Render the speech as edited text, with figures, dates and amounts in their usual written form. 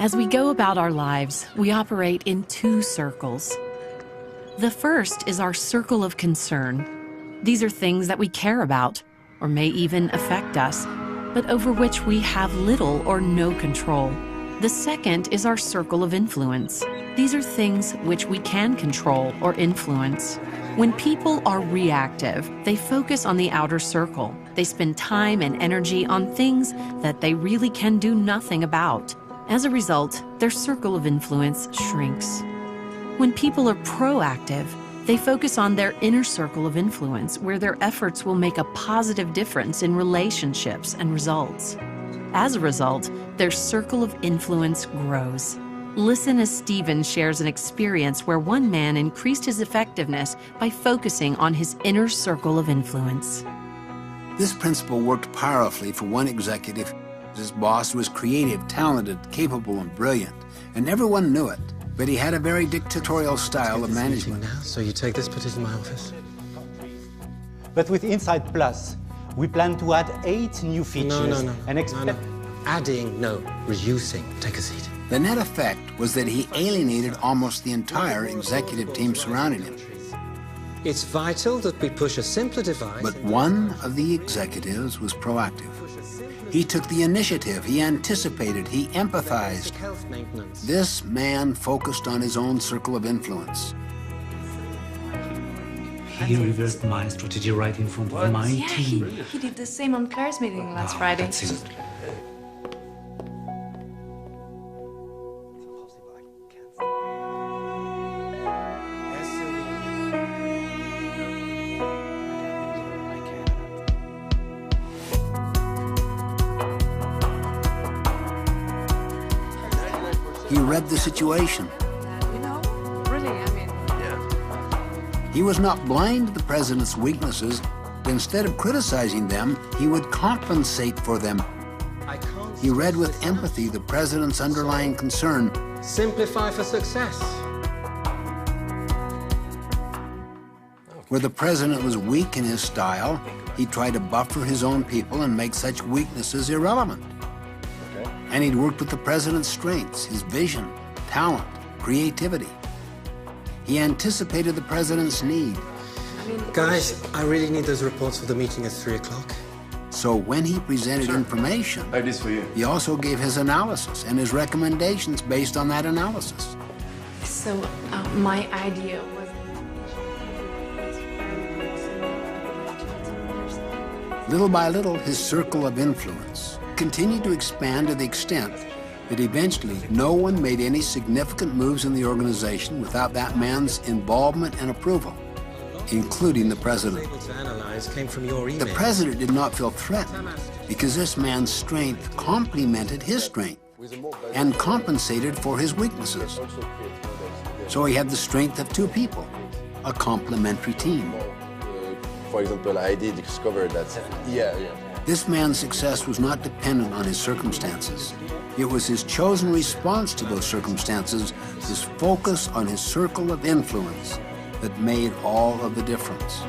As we go about our lives, we operate in two circles. The first is our circle of concern. These are things that we care about, or may even affect us, but over which we have little or no control. The second is our circle of influence. These are things which we can control or influence. When people are reactive, they focus on the outer circle. They spend time and energy on things that they really can do nothing about. As a result, their circle of influence shrinks. When people are proactive, they focus on their inner circle of influence, where their efforts will make a positive difference in relationships and results. As a result, their circle of influence grows. Listen as Stephen shares an experience where one man increased his effectiveness by focusing on his inner circle of influence. This principle worked powerfully for one executive. His boss was creative, talented, capable, and brilliant, and everyone knew it. But he had a very dictatorial style of management. Now, so you take this petition to my office? But with Insight Plus, we plan to add 8 new features. No. Adding, no. Reducing. Take a seat. The net effect was that he alienated almost the entire executive team surrounding him. It's vital that we push a simpler device. But one of the executives was proactive. He took the initiative, he anticipated, he empathized. This man focused on his own circle of influence. He reversed my strategy right in front of my team. He did the same on Claire's meeting last Friday. That's it. He read the situation. He was not blind to the president's weaknesses. Instead of criticizing them, he would compensate for them. He read with empathy the president's underlying concern. Simplify for success. Where the president was weak in his style, he tried to buffer his own people and make such weaknesses irrelevant. And he'd worked with the president's strengths, his vision, talent, creativity. He anticipated the president's need. Guys, I really need those reports for the meeting at 3 o'clock. So when he presented information, he also gave his analysis and his recommendations based on that analysis. So my idea was... Little by little, his circle of influence continued to expand to the extent that eventually no one made any significant moves in the organization without that man's involvement and approval, including the president. The president did not feel threatened because this man's strength complemented his strength and compensated for his weaknesses. So he had the strength of 2 people, a complementary team. For example, I did discover that, This man's success was not dependent on his circumstances. It was his chosen response to those circumstances, his focus on his circle of influence, that made all of the difference.